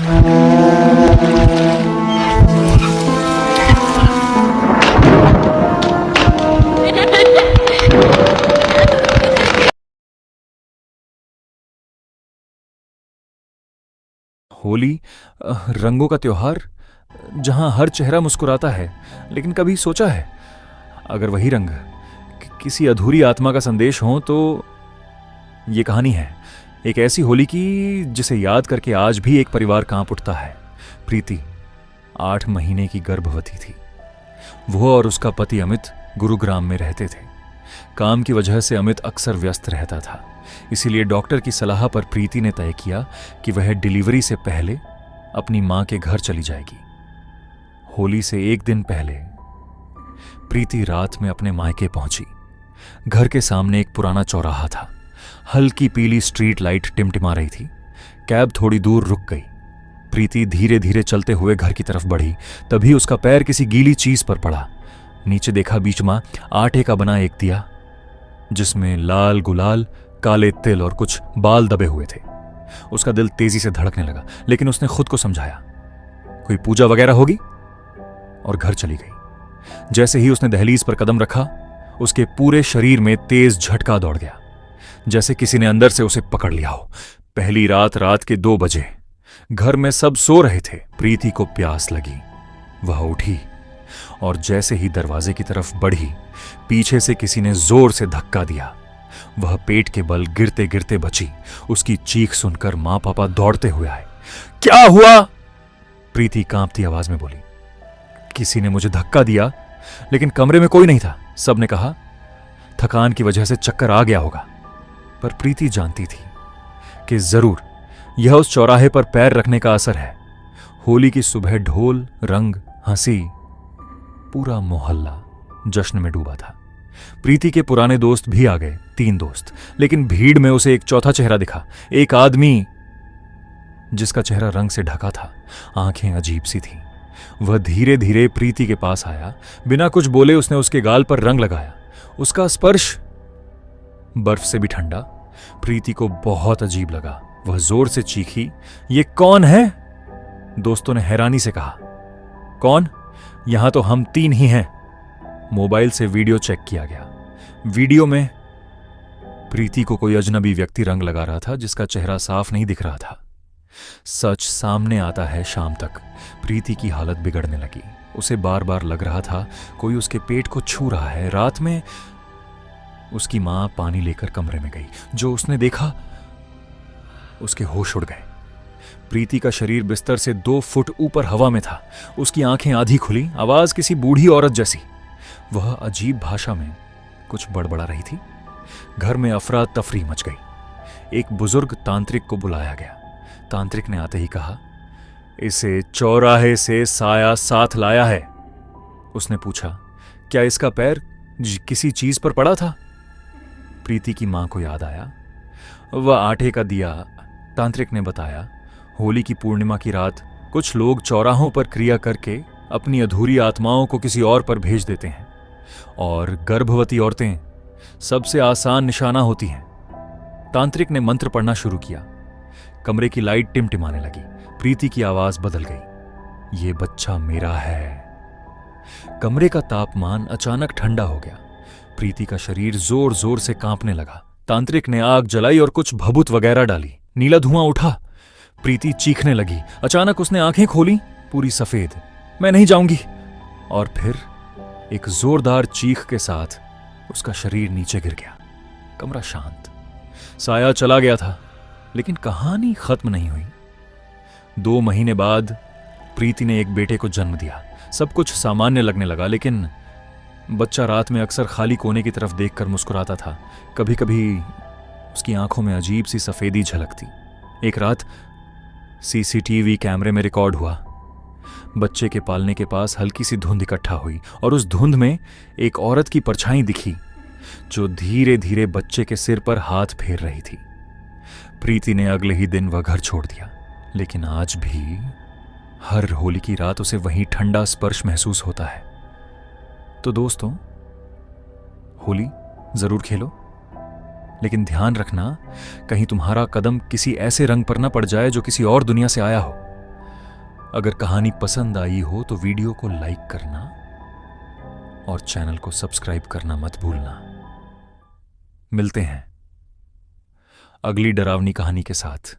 होली, रंगों का त्योहार, जहां हर चेहरा मुस्कुराता है। लेकिन कभी सोचा है, अगर वही रंग किसी अधूरी आत्मा का संदेश हो तो? ये कहानी है एक ऐसी होली की जिसे याद करके आज भी एक परिवार कांप उठता है। प्रीति 8 महीने की गर्भवती थी। वो और उसका पति अमित गुरुग्राम में रहते थे। काम की वजह से अमित अक्सर व्यस्त रहता था, इसीलिए डॉक्टर की सलाह पर प्रीति ने तय किया कि वह डिलीवरी से पहले अपनी मां के घर चली जाएगी। होली से एक दिन पहले प्रीति रात में अपने मायके पहुंची। घर के सामने एक पुराना चौराहा था। हल्की पीली स्ट्रीट लाइट टिमटिमा रही थी। कैब थोड़ी दूर रुक गई। प्रीति धीरे धीरे चलते हुए घर की तरफ बढ़ी। तभी उसका पैर किसी गीली चीज पर पड़ा। नीचे देखा बीच में आटे का बना एक दिया, जिसमें लाल गुलाल, काले तिल और कुछ बाल दबे हुए थे। उसका दिल तेजी से धड़कने लगा, लेकिन उसने खुद को समझाया कोई पूजा वगैरह होगी, और घर चली गई। जैसे ही उसने दहलीज पर कदम रखा, उसके पूरे शरीर में तेज झटका दौड़ गया, जैसे किसी ने अंदर से उसे पकड़ लिया हो। पहली रात के 2 बजे। घर में सब सो रहे थे। प्रीति को प्यास लगी। वह उठी और जैसे ही दरवाजे की तरफ बढ़ी, पीछे से किसी ने जोर से धक्का दिया। वह पेट के बल गिरते गिरते बची। उसकी चीख सुनकर मां पापा दौड़ते हुए आए। क्या हुआ? प्रीति कांपती आवाज में बोली। किसी ने मुझे धक्का दिया, लेकिन कमरे में कोई नहीं था। सबने कहा थकान की वजह से चक्कर आ गया होगा। पर प्रीति जानती थी कि जरूर यह उस चौराहे पर पैर रखने का असर है। होली की सुबह ढोल, रंग, हंसी, पूरा मोहल्ला जश्न में डूबा था। प्रीति के पुराने दोस्त भी आ गए, 3 दोस्त। लेकिन भीड़ में उसे एक चौथा चेहरा दिखा। एक आदमी जिसका चेहरा रंग से ढका था, आंखें अजीब सी थीं। वह धीरे धीरे प्रीति के पास आया। बिना कुछ बोले उसने उसके गाल पर रंग लगाया। उसका स्पर्श बर्फ से भी ठंडा। प्रीति को बहुत अजीब लगा। वह जोर से चीखी, ये कौन है? दोस्तों ने हैरानी से कहा, कौन? यहां तो हम 3 ही हैं। मोबाइल से वीडियो चेक किया गया। वीडियो में प्रीति को कोई अजनबी व्यक्ति रंग लगा रहा था, जिसका चेहरा साफ नहीं दिख रहा था। सच सामने आता है शाम तक। प्रीति की हालत बिगड़ने लगी। उसे बार बार लग रहा था कोई उसके पेट को छू रहा है। रात में उसकी मां पानी लेकर कमरे में गई। जो उसने देखा, उसके होश उड़ गए। प्रीति का शरीर बिस्तर से 2 फुट ऊपर हवा में था। उसकी आंखें आधी खुली, आवाज किसी बूढ़ी औरत जैसी। वह अजीब भाषा में कुछ बड़बड़ा रही थी। घर में अफरा तफरी मच गई। एक बुजुर्ग तांत्रिक को बुलाया गया। तांत्रिक ने आते ही कहा, इसे चौराहे से साया साथ लाया है। उसने पूछा, क्या इसका पैर किसी चीज पर पड़ा था? प्रीति की मां को याद आया। वह आटे का दिया। तांत्रिक ने बताया, होली की पूर्णिमा की रात कुछ लोग चौराहों पर क्रिया करके अपनी अधूरी आत्माओं को किसी और पर भेज देते हैं, और गर्भवती औरतें सबसे आसान निशाना होती हैं। तांत्रिक ने मंत्र पढ़ना शुरू किया। कमरे की लाइट टिमटिमाने लगी। प्रीति की आवाज बदल गई, ये बच्चा मेरा है। कमरे का तापमान अचानक ठंडा हो गया। प्रीति का शरीर जोर जोर से कांपने लगा। तांत्रिक ने आग जलाई और कुछ भभूत वगैरह डाली। नीला धुआं उठा। प्रीति चीखने लगी। अचानक उसने आंखें खोली, पूरी सफेद। मैं नहीं जाऊंगी। और फिर एक जोरदार चीख के साथ उसका शरीर नीचे गिर गया। कमरा शांत। साया चला गया था, लेकिन कहानी खत्म नहीं हुई। 2 महीने बाद प्रीति ने एक बेटे को जन्म दिया। सब कुछ सामान्य लगने लगा, लेकिन बच्चा रात में अक्सर खाली कोने की तरफ देखकर मुस्कुराता था। कभी कभी उसकी आंखों में अजीब सी सफेदी झलकती। एक रात सीसीटीवी कैमरे में रिकॉर्ड हुआ। बच्चे के पालने के पास हल्की सी धुंध इकट्ठा हुई, और उस धुंध में एक औरत की परछाई दिखी, जो धीरे धीरे बच्चे के सिर पर हाथ फेर रही थी। प्रीति ने अगले ही दिन वह घर छोड़ दिया, लेकिन आज भी हर होली की रात उसे वही ठंडा स्पर्श महसूस होता है। तो दोस्तों, होली जरूर खेलो, लेकिन ध्यान रखना कहीं तुम्हारा कदम किसी ऐसे रंग पर ना पड़ जाए जो किसी और दुनिया से आया हो। अगर कहानी पसंद आई हो तो वीडियो को लाइक करना और चैनल को सब्सक्राइब करना मत भूलना। मिलते हैं अगली डरावनी कहानी के साथ।